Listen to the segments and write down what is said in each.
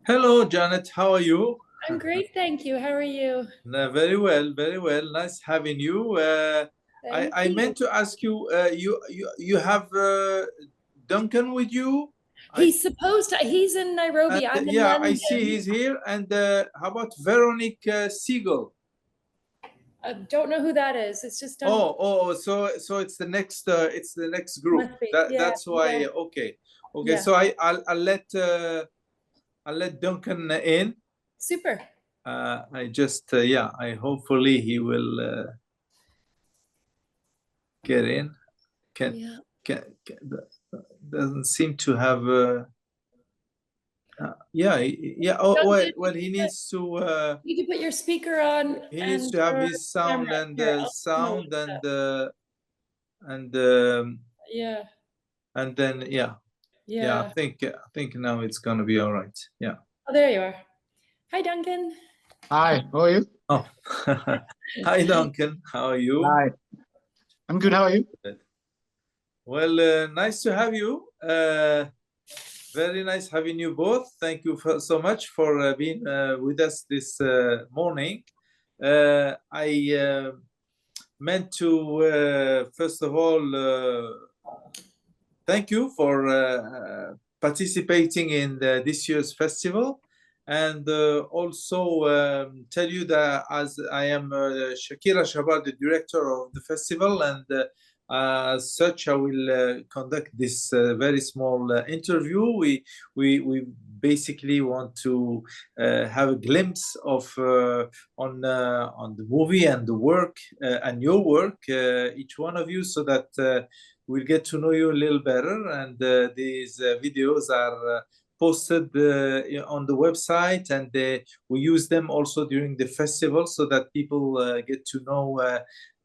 Hello, Janet. How are you? I'm great, thank you. How are you? Very well, very well. Nice having you. I, Thank I you. meant to ask you. You have Duncan with you? I He's supposed to, he's in and Nairobi. I'm in yeah, I see London. he's here. And how about Veronique Siegel? I don't know who that is. It's just done. So it's the next group. Must be. That Yeah, that's yeah, why. Okay. yeah. So I'll let Duncan in. Super. I just yeah. I hopefully he will get in. Can Yeah. can doesn't seem to have yeah. Oh Duncan, well, you can put your speaker on he needs and to have your his sound camera. and Here, I'll put sound and Yeah, and then yeah. yeah. I think now it's gonna be all right. Yeah. Oh, there you are. Hi, Duncan. Hi, how are you? Oh, hi Duncan. How are you? Hi, I'm good. How are you? Well, nice to have you. Very nice having you both. Thank you so much for being with us this morning. I meant to, first of all, thank you for participating in this year's festival. And also tell you that as I am Shakira Shabar, the director of the festival, and as such, I will conduct this very small interview. We basically want to have a glimpse of on the movie and the work and your work, each one of you, so that we'll get to know you a little better. And these videos are posted on the website, and we use them also during the festival so that people get to know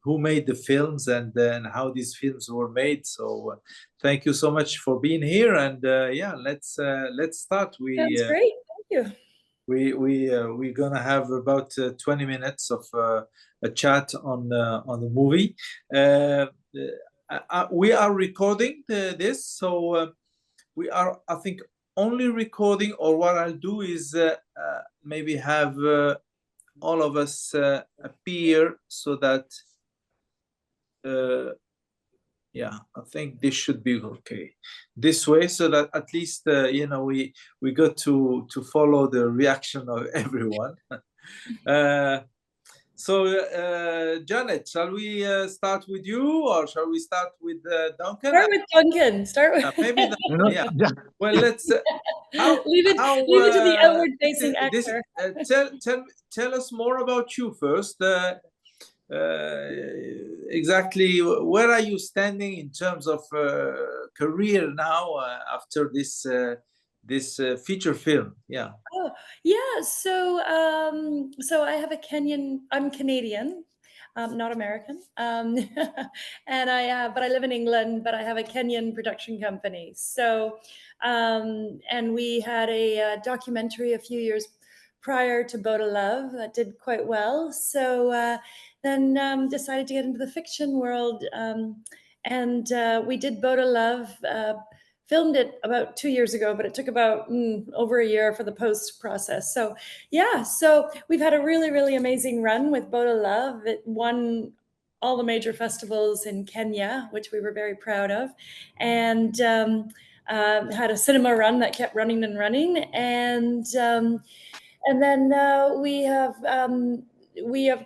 who made the films and how these films were made. So thank you so much for being here, and yeah, let's start. Sounds great. Thank you. We're gonna have about 20 minutes of a chat on the movie. We are recording this, so we are, I think, only recording. Or what I'll do is maybe have all of us appear so that yeah, I think this should be okay this way, so that at least we got to follow the reaction of everyone. So Janet, shall we start with you, or shall we start with Duncan? Start with Duncan. Start with. Maybe yeah. Well, let's leave it to the outward-facing actor. tell us more about you first. Exactly, where are you standing in terms of career now after this feature film? Yeah. Oh, yeah. So I have a Kenyan. I'm Canadian, not American. And but I live in England. But I have a Kenyan production company. So, and we had a documentary a few years prior to Boda Love that did quite well. So then decided to get into the fiction world, and we did Boda Love. Filmed it about 2 years ago, but it took about over a year for the post process. So yeah, so we've had a really, really amazing run with Boda Love. It won all the major festivals in Kenya, which we were very proud of, and had a cinema run that kept running and running. And then we have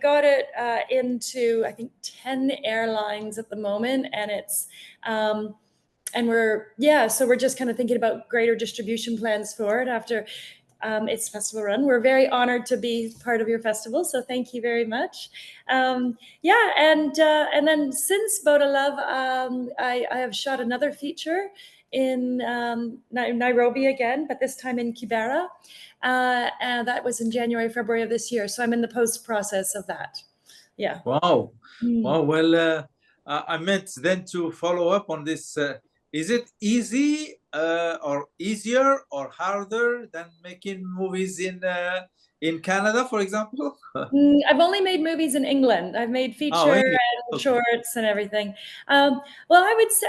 got it into, I think, 10 airlines at the moment, and it's and so we're just kind of thinking about greater distribution plans for it after its festival run. We're very honored to be part of your festival, so thank you very much. Yeah, and then since Boda Love, I have shot another feature in Nairobi again, but this time in Kibera, and that was in January, February of this year. So I'm in the post process of that. Yeah. Wow. Wow. Well, I meant then to follow up on this. Is it easy or easier or harder than making movies in Canada, for example? I've only made movies in England. I've made feature England. and Okay. shorts and everything. Well, I would say,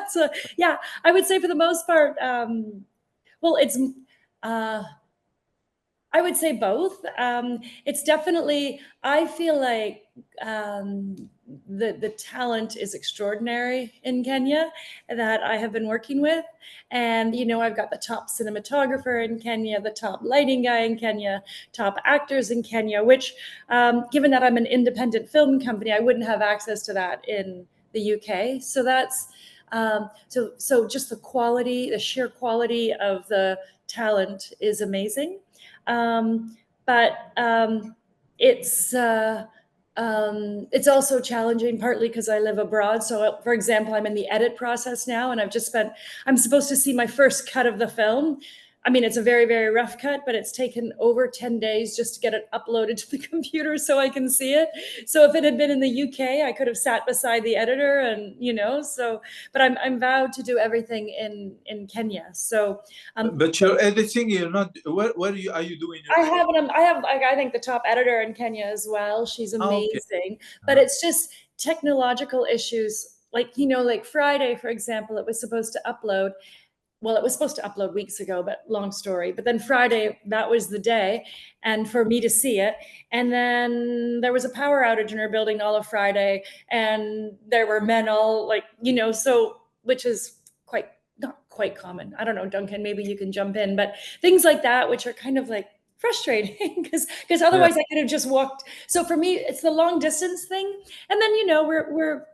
so yeah, I would say for the most part, well, I would say both. It's definitely, I feel like the talent is extraordinary in Kenya that I have been working with. And, you know, I've got the top cinematographer in Kenya, the top lighting guy in Kenya, top actors in Kenya, which, given that I'm an independent film company, I wouldn't have access to that in the UK. So that's, so just the quality, the sheer quality of the talent is amazing. But it's also challenging, partly because I live abroad. So, for example, I'm in the edit process now, and I'm supposed to see my first cut of the film. I mean, it's a very, very rough cut, but it's taken over 10 days just to get it uploaded to the computer so I can see it. So if it had been in the UK, I could have sat beside the editor and, you know, so, but I'm vowed to do everything in Kenya. So, but you're editing, you're not, where are you doing? I have, like, I think the top editor in Kenya as well. She's amazing, okay. But it's just technological issues. Like, you know, like Friday, for example, it was supposed to upload. Well, it was supposed to upload weeks ago, but long story. But then Friday, that was the day, and for me to see it. And then there was a power outage in our building all of Friday, and there were men all like, you know, so, which is not quite common. I don't know, Duncan, maybe you can jump in, but things like that, which are kind of like frustrating because otherwise I could have just walked. So for me, it's the long distance thing. And then, you know, we're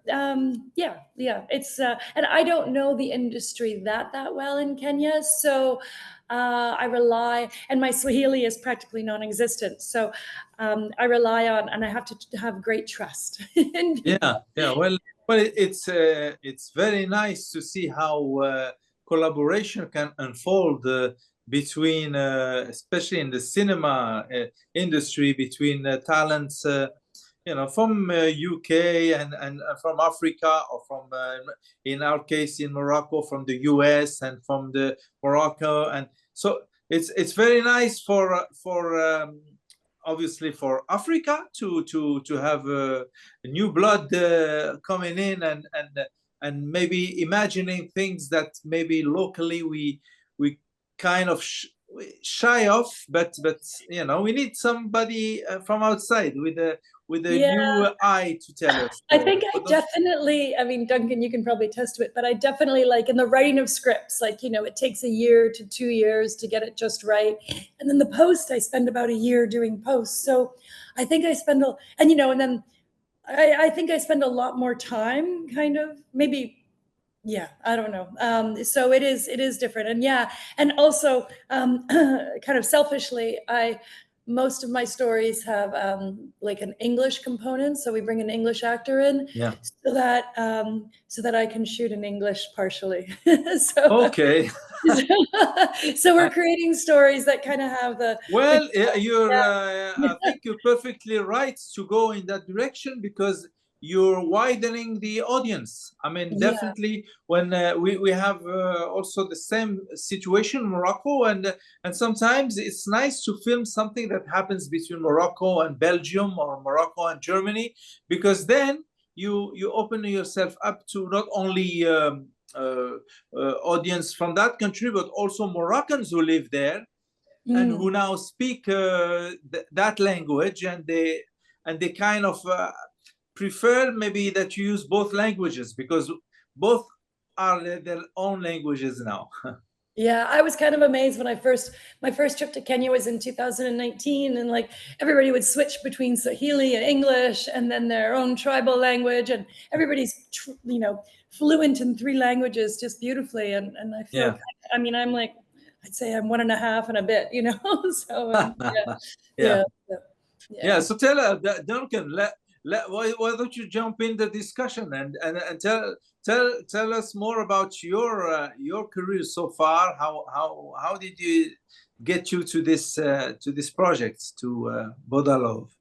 it's, and I don't know the industry that well in Kenya. So I rely, and my Swahili is practically non-existent. So I rely on, and I have to have great trust. Well, it's very nice to see how collaboration can unfold between, especially in the cinema industry, between talents, you know, from UK and from Africa, or from, in our case, in Morocco, from the US and from the Morocco, and so it's very nice for obviously for Africa to have new blood coming in and maybe imagining things that maybe locally we kind of shy off, but you know, we need somebody from outside with a new eye to tell us. I think I mean, Duncan, you can probably attest to it, but I definitely, like, in the writing of scripts, like, you know, it takes 1 year to 2 years to get it just right. And then the post, I spend about 1 year doing posts. So I think I spend I think I spend a lot more time, kind of, maybe. Yeah, I don't know. So it is different. And and also kind of selfishly, most of my stories have like an English component. So we bring an English actor in so that I can shoot in English partially. Okay. So we're creating stories that kind of have the... Well, I think you're perfectly right to go in that direction, because you're widening the audience. I mean, definitely when we have also the same situation in Morocco, and sometimes it's nice to film something that happens between Morocco and Belgium, or Morocco and Germany, because then you open yourself up to not only audience from that country, but also Moroccans who live there and who now speak that language, and they kind of prefer maybe that you use both languages, because both are their own languages now. Yeah, I was kind of amazed when my first trip to Kenya was in 2019, and like everybody would switch between Swahili and English, and then their own tribal language, and everybody's you know, fluent in 3 languages just beautifully. And I feel, I mean, I'm like, I'd say I'm 1.5 and a bit, you know. So So tell Duncan, why don't you jump in the discussion and tell us more about your career so far. How did you get you to this project, to Boda Love?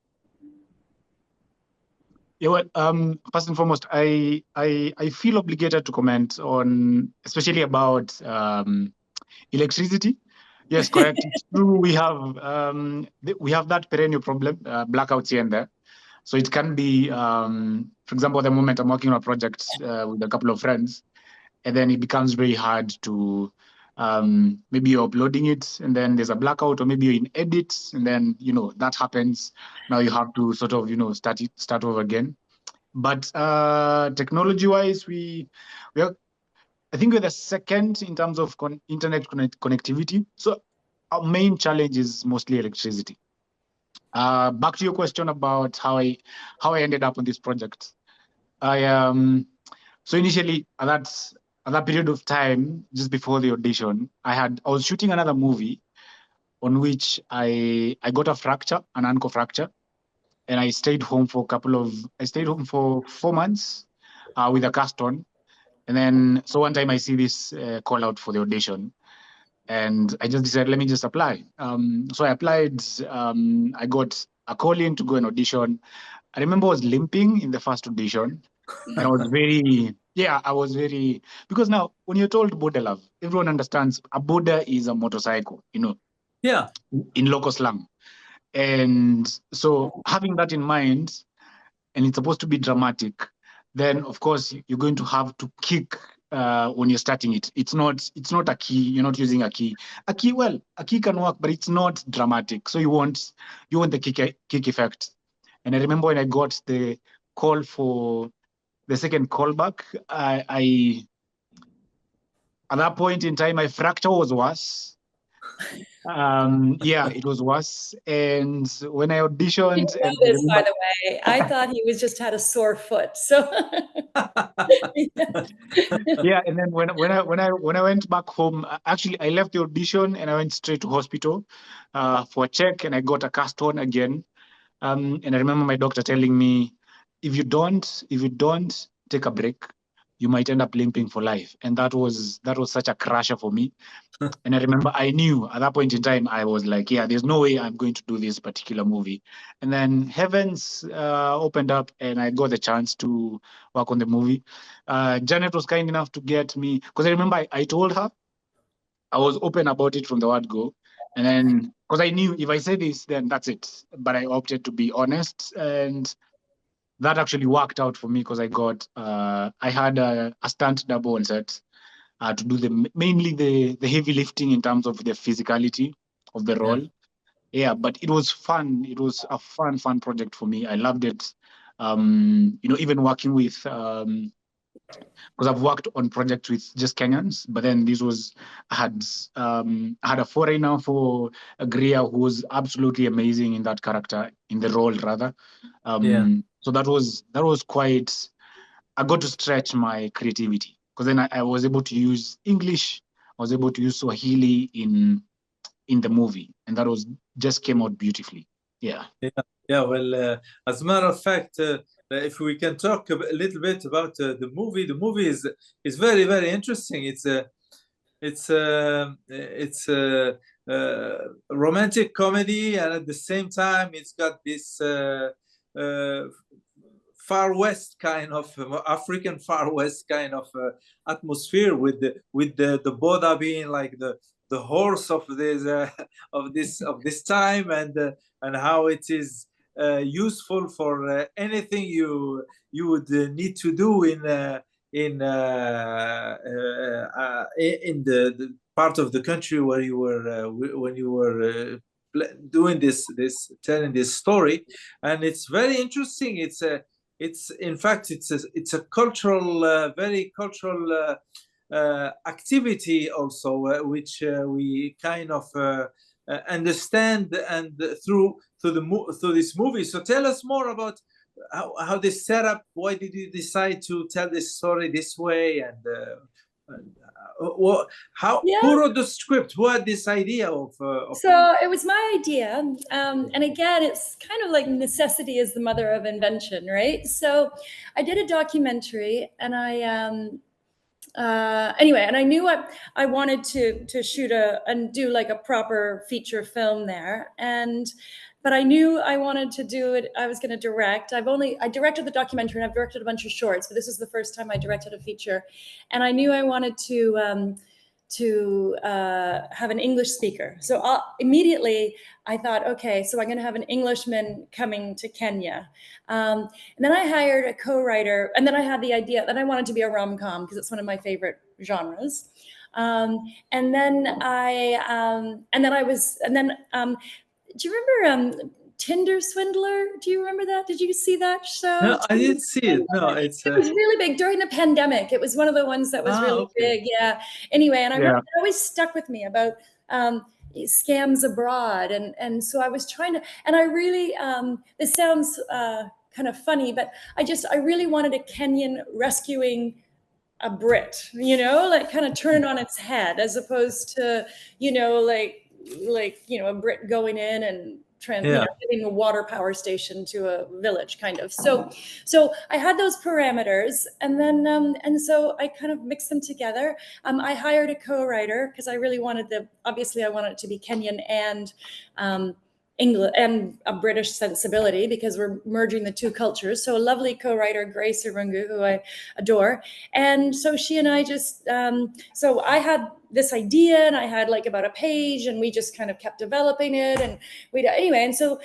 Yeah, well, first and foremost, I feel obligated to comment on, especially about electricity. Yes, correct. It's true. We have that perennial problem, blackouts here and there. So it can be, for example, at the moment I'm working on a project with a couple of friends, and then it becomes very hard to maybe you're uploading it and then there's a blackout, or maybe you're in edits and then, that happens. Now you have to sort of, start over again. But technology-wise, we are, I think we're the second in terms of internet connectivity. So our main challenge is mostly electricity. Back to your question about how I ended up on this project. So initially at that period of time, just before the audition, I was shooting another movie on which I got an ankle fracture, and I stayed home for 4 months with a cast on. And then, so one time I see this call out for the audition, and I just decided, let me just apply. So I applied. I got a call in to go and audition. I remember I was limping in the first audition, and I was very, because now when you're told Boda love, everyone understands a Boda is a motorcycle, Yeah. in local slang. And so having that in mind, and it's supposed to be dramatic, then of course you're going to have to kick when you're starting it. It's not a key. You're not using a key. A key can work, but it's not dramatic. So you want the kick effect. And I remember when I got the call for the second callback, I at that point in time, my fracture was worse. It was worse. And when I auditioned, I know this, by the way, I thought he just had a sore foot. So yeah, and then when I went back home, actually I left the audition and I went straight to hospital for a check, and I got a cast on again. And I remember my doctor telling me, if you don't take a break, you might end up limping for life. And that was such a crusher for me. And I remember I knew at that point in time, I was like, yeah, there's no way I'm going to do this particular movie. And then heavens opened up and I got the chance to work on the movie. Janet was kind enough to get me, because I remember I told her, I was open about it from the word go. And then, because I knew if I say this, then that's it. But I opted to be honest. And that actually worked out for me, because I had a stunt double on set to do mainly the heavy lifting in terms of the physicality of the role. Yeah, but it was fun. It was a fun project for me. I loved it. Even working with, because I've worked on projects with just Kenyans, but then I had a foreigner for Gria who was absolutely amazing in that character, in the role rather. So that was quite, I got to stretch my creativity, because then I was able to use English, I was able to use Swahili in the movie, and that just came out beautifully. Yeah. Well, as a matter of fact, if we can talk a little bit about the movie is very, very interesting. It's a romantic comedy, and at the same time, it's got this Far West kind of African Far West kind of atmosphere, with the Boda being like the horse of this time, and how it is useful for anything you would need to do in the part of the country where you were when you were doing telling this story. And it's very interesting. It's in fact it's a cultural very cultural activity also, which we kind of understand and through this movie. So tell us more about how this set up. Why did you decide to tell this story this way? And who wrote the script? Who had this idea of so it was my idea, and again, it's kind of like necessity is the mother of invention, right? So I did a documentary, and anyway, and I knew I wanted to shoot and do like a proper feature film there, but I knew I wanted to do it. I was going to direct. I directed the documentary, and I've directed a bunch of shorts, but this is the first time I directed a feature, and I knew I wanted to have an English speaker. So immediately I thought, okay, so I'm going to have an Englishman coming to Kenya. And then I hired a co-writer, and then I had the idea that I wanted to be a rom-com because it's one of my favorite genres. And then do you remember Tinder Swindler? Do you remember that? Did you see that show? No, I didn't see it. No, it was really big during the pandemic. It was one of the ones that was really big. Yeah. Anyway, and I remember it always stuck with me about scams abroad, and so I was trying to, and I really this sounds kind of funny, but I really wanted a Kenyan rescuing a Brit, you know, like kind of turn it on its head, as opposed to, you know, like a Brit going in and getting a water power station to a village, kind of. So I had those parameters, and then and so I kind of mixed them together. I hired a co-writer because I really wanted obviously I wanted it to be Kenyan and English and a British sensibility, because we're merging the two cultures. So a lovely co-writer, Grace Irungu, who I adore. And so she and I just, so I had this idea, and I had like about a page, and we just kind of kept developing it. And anyway, and so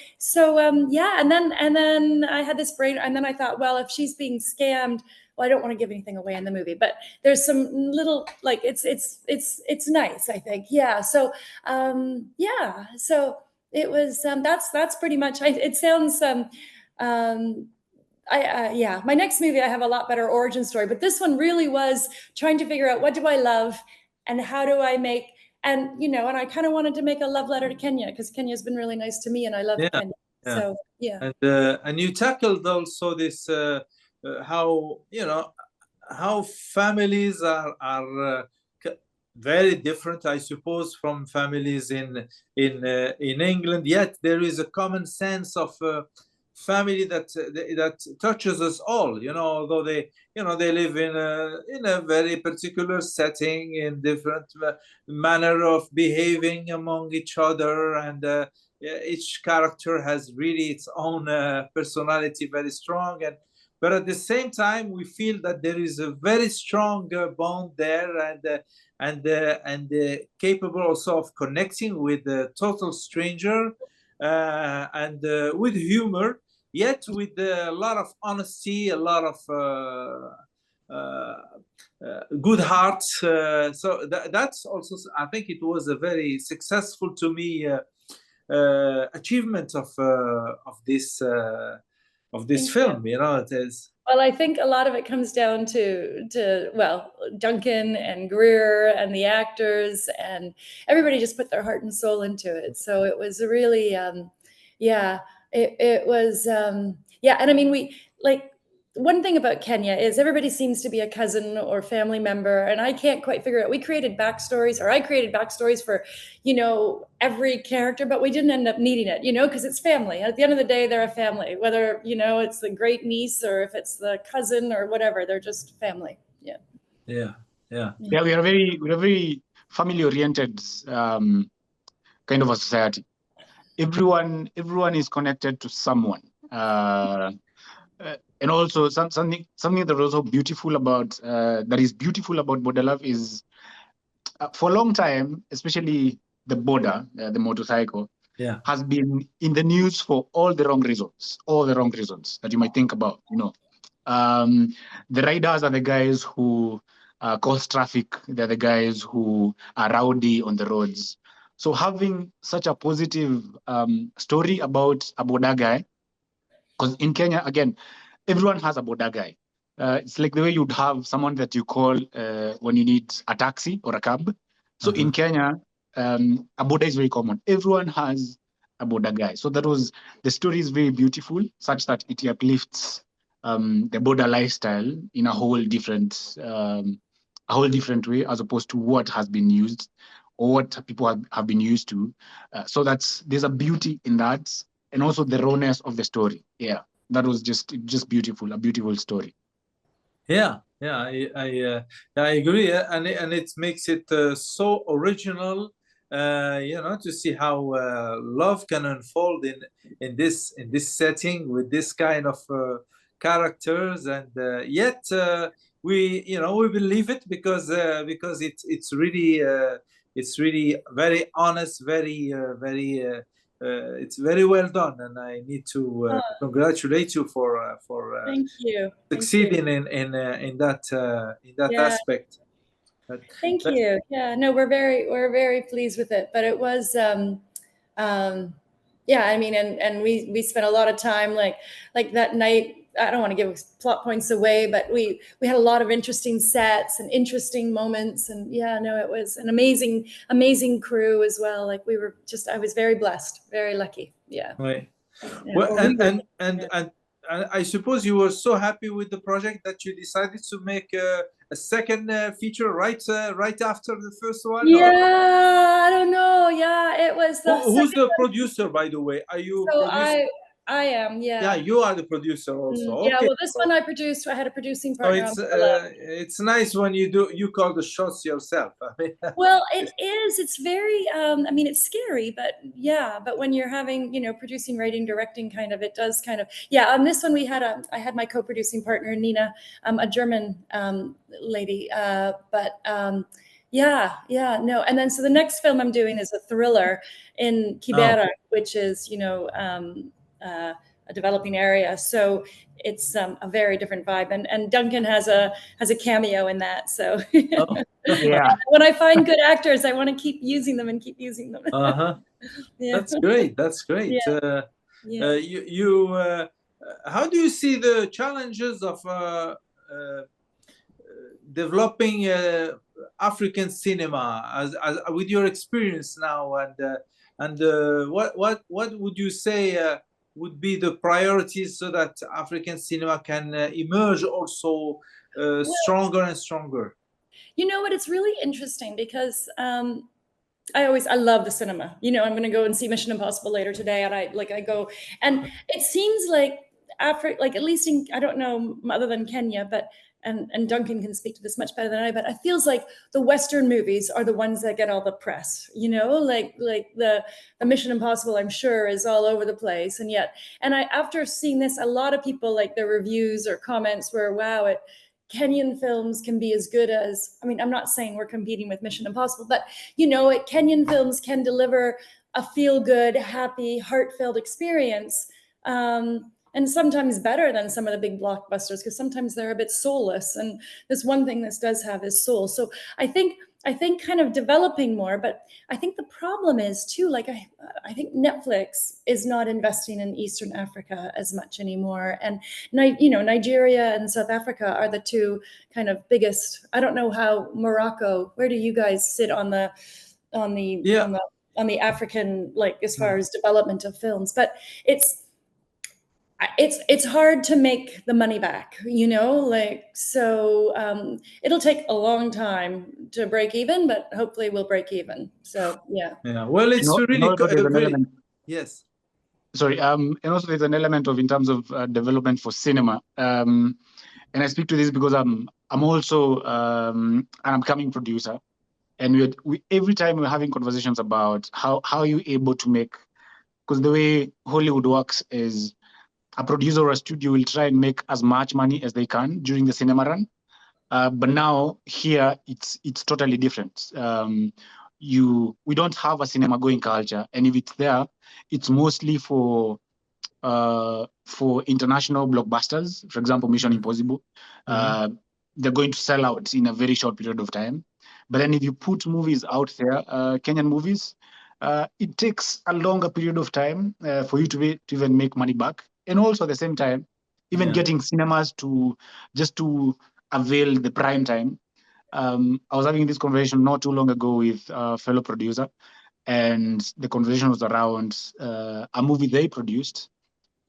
yeah. And then I had this brain, and then I thought, well, if she's being scammed, well, I don't want to give anything away in the movie, but there's some little, like, it's nice, I think. Yeah. So, yeah. So it was, that's pretty much, it sounds, yeah, my next movie, I have a lot better origin story, but this one really was trying to figure out, what do I love and how do I make, and, you know, and I kind of wanted to make a love letter to Kenya, because Kenya's been really nice to me, and I love Kenya. Yeah. So, yeah. And you tackled also this, how, you know, how families are very different, I suppose, from families in England. Yet there is a common sense of family that touches us all. You know, although they live in a very particular setting, in different manner of behaving among each other, and each character has really its own personality, very strong. But at the same time, we feel that there is a very strong bond there, and capable also of connecting with the total stranger, and with humor, yet with a lot of honesty, a lot of good heart. So that's also, I think it was a very successful, to me, achievement of this film. You know, it is. Well, I think a lot of it comes down to well, Duncan and Greer and the actors, and everybody just put their heart and soul into it. So it was really, yeah, it was, yeah. And I mean, we, like, one thing about Kenya is everybody seems to be a cousin or family member, and I can't quite figure out. I created backstories for, you know, every character, but we didn't end up needing it, you know, because it's family. At the end of the day, they're a family, whether, you know, it's the great niece or if it's the cousin or whatever, they're just family. Yeah. Yeah. We are very family oriented kind of a society. Everyone is connected to someone. And also something that was also beautiful about that is beautiful about Boda Love is, for a long time, especially the Boda, the motorcycle, has been in the news for all the wrong reasons that you might think about. You know, the riders are the guys who cause traffic. They're the guys who are rowdy on the roads. So having such a positive story about a Boda guy, because in Kenya, again, everyone has a Boda guy. It's like the way you'd have someone that you call when you need a taxi or a cab. So in Kenya, a Boda is very common. Everyone has a Boda guy. So the story is very beautiful, such that it uplifts the Boda lifestyle in a whole different way, as opposed to what has been used or what people have been used to. So there's a beauty in that, and also the rawness of the story. Yeah. That was just beautiful, a beautiful story. Yeah, I agree, and it makes it so original, you know, to see how love can unfold in this setting with this kind of characters, and yet we believe it because it's really very honest, very. It's very well done, and I need to congratulate you for Thank you. succeeding in that aspect. But, Thank but- you. Yeah, no, we're very pleased with it. But it was, yeah, I mean, and we spent a lot of time like that night. I don't want to give plot points away, but we had a lot of interesting sets and interesting moments. And yeah, no, it was an amazing crew as well. Like I was very blessed, very lucky. Yeah. Right. Yeah. Well, Well, and I suppose you were so happy with the project that you decided to make a second feature right after the first one. Or yeah, I don't know. Yeah, it was the who's second the producer, by the way? Are you So producing? I am, yeah. Yeah, you are the producer also. Yeah, Okay. well, this one I produced. I had a producing So partner on Boda. it's nice when you call the shots yourself. I mean, Well, it is. It's very. I mean, it's scary, but yeah. But when you're having, producing, writing, directing, kind of, it does kind of. Yeah. On this one, I had my co-producing partner Nina, a German lady. But yeah, no. And then so the next film I'm doing is a thriller in Kibera, which is a developing area. So it's a very different vibe. And Duncan has a cameo in that. So. Yeah. When I find good actors, I want to keep using them and keep using them. uh-huh. Yeah. That's great. That's great. Yeah. How do you see the challenges of developing African cinema as with your experience now, and what would you say would be the priorities so that African cinema can emerge also stronger and stronger? You know what? It's really interesting because I love the cinema. I'm going to go and see Mission Impossible later today, and I go, and it seems like Africa, like at least I don't know other than Kenya, but and Duncan can speak to this much better than I, but it feels like the Western movies are the ones that get all the press. Like the Mission Impossible, I'm sure, is all over the place, and after seeing this, a lot of people, like, their reviews or comments were, wow, Kenyan films can be as good as, I mean, I'm not saying we're competing with Mission Impossible, but Kenyan films can deliver a feel-good, happy, heartfelt experience, and sometimes better than some of the big blockbusters, because sometimes they're a bit soulless. And this one thing this does have is soul. So I think kind of developing more, but I think the problem is too, like, I think Netflix is not investing in Eastern Africa as much anymore. And Nigeria and South Africa are the two kind of biggest. I don't know how Morocco, where do you guys sit on the African, like, as far as development of films, but it's hard to make the money back, so it'll take a long time to break even, but hopefully we'll break even. So yeah. Well, it's really yes. Sorry, and also there's an element of, in terms of development for cinema, and I speak to this because I'm also an upcoming producer, and we every time we're having conversations about how are you able to make, because the way Hollywood works is a producer or a studio will try and make as much money as they can during the cinema run. But now here it's totally different. We don't have a cinema going culture, and if it's there, it's mostly for international blockbusters. For example, Mission Impossible. They're going to sell out in a very short period of time. But then if you put movies out there, Kenyan movies, it takes a longer period of time for you to even make money back. And also at the same time, even getting cinemas to avail the prime time. I was having this conversation not too long ago with a fellow producer, and the conversation was around a movie they produced,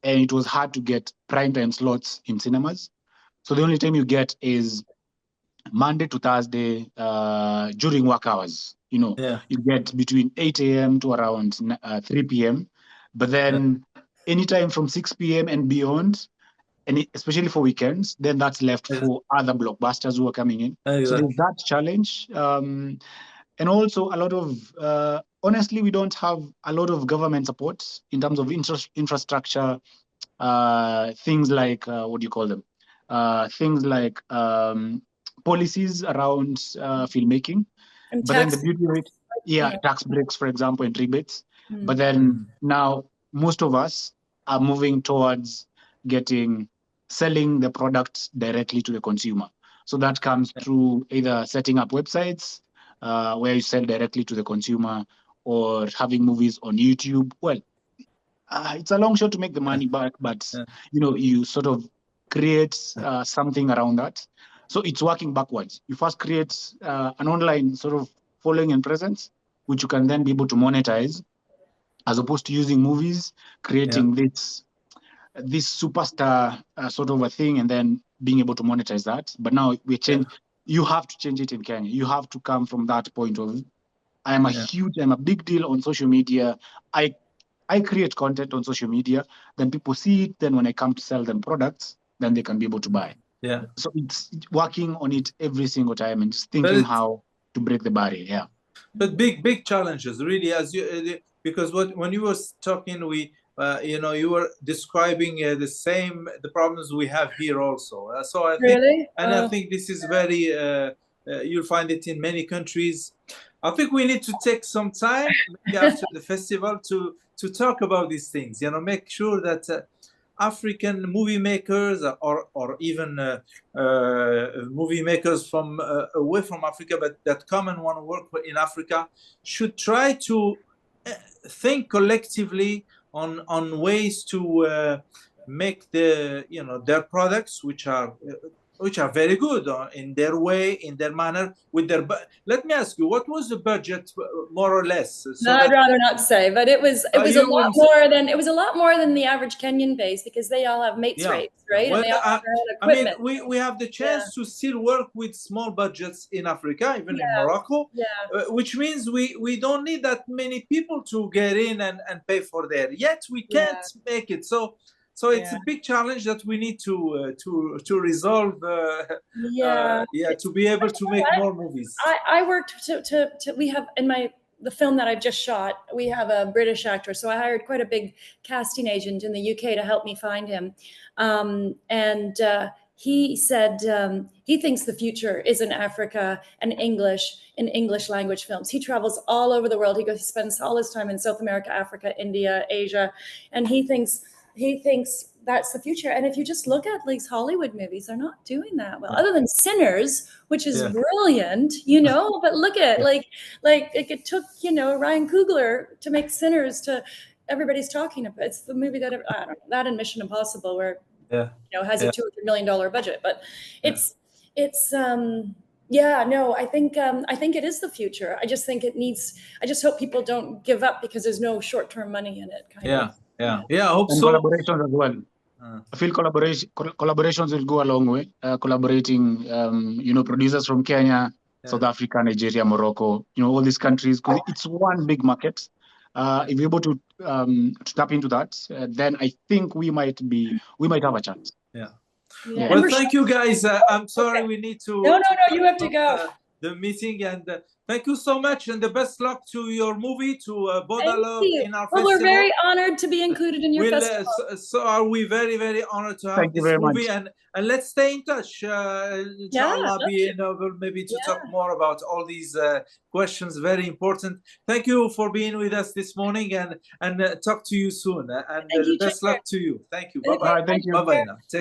and it was hard to get prime time slots in cinemas. So the only time you get is Monday to Thursday during work hours. You get between 8 a.m. to around 3 p.m. But then anytime from 6 p.m. and beyond, and especially for weekends, then that's left for other blockbusters who are coming in. So there's that challenge. And also a lot of, honestly, we don't have a lot of government support in terms of infrastructure, things like, what do you call them? Things like policies around filmmaking. And but then the beauty of it, tax breaks, for example, and rebates. But then now most of us are moving towards selling the products directly to the consumer. So that comes through either setting up websites where you sell directly to the consumer, or having movies on YouTube. Well, it's a long shot to make the money back, but you sort of create something around that. So it's working backwards. You first create an online sort of following and presence, which you can then be able to monetize, as opposed to using movies, creating this superstar sort of a thing, and then being able to monetize that. But now we change. You have to change it in Kenya. You have to come from that point of, I'm a big deal on social media. I create content on social media, then people see it. Then when I come to sell them products, then they can be able to buy. Yeah. So it's working on it every single time and just thinking how to break the barrier. Yeah. But big challenges, really, because when you were talking, you were describing the problems we have here also. So I think, I think this is very. You'll find it in many countries. I think we need to take some time maybe after the festival to talk about these things. Make sure that African movie makers or even movie makers from away from Africa, but that come and want to work in Africa, should try to think collectively on ways to make their products, which are very good in their way, in their manner, with their. Let me ask you, what was the budget, more or less? So I'd rather not say, but it was a lot more than the average Kenyan base, because they all have mates rates, right? Well, and they all have their own equipment. I mean, we have the chance to still work with small budgets in Africa, even in Morocco, which means we don't need that many people to get in and pay for there. Yet we can't make it. So it's a big challenge that we need to resolve. To be able to make more movies. I worked to we have in the film that I've just shot, we have a British actor, so I hired quite a big casting agent in the UK to help me find him, and he said he thinks the future is in Africa and in English language films. He travels all over the world. He spends all his time in South America, Africa, India, Asia, and he thinks that's the future. And if you just look at these Hollywood movies, they're not doing that well, other than Sinners, which is brilliant, but look at like it took, Ryan Coogler to make Sinners to everybo's talking about. It's the movie that, I don't know, that and Mission Impossible, where, has a $200 million budget, but it's I think it is the future. I just think I just hope people don't give up because there's no short-term money in it. I hope so. Collaborations as well. I feel collaborations will go a long way. Collaborating, producers from Kenya, South Africa, Nigeria, Morocco, all these countries, because it's one big market. If you're able to tap into that, then I think we might have a chance. Well, thank you, guys. I'm sorry we need to. No, you have to go. The meeting, and thank you so much, and the best luck to your movie, to Boda Love in our festival. We're very honored to be included in your festival. So are we very, very honored to have this movie, and let's stay in touch. Inshallah, be able maybe to talk more about all these questions, very important. Thank you for being with us this morning, and talk to you soon, and best luck to you. Thank you. Bye-bye. Thank you. Bye-bye now. Take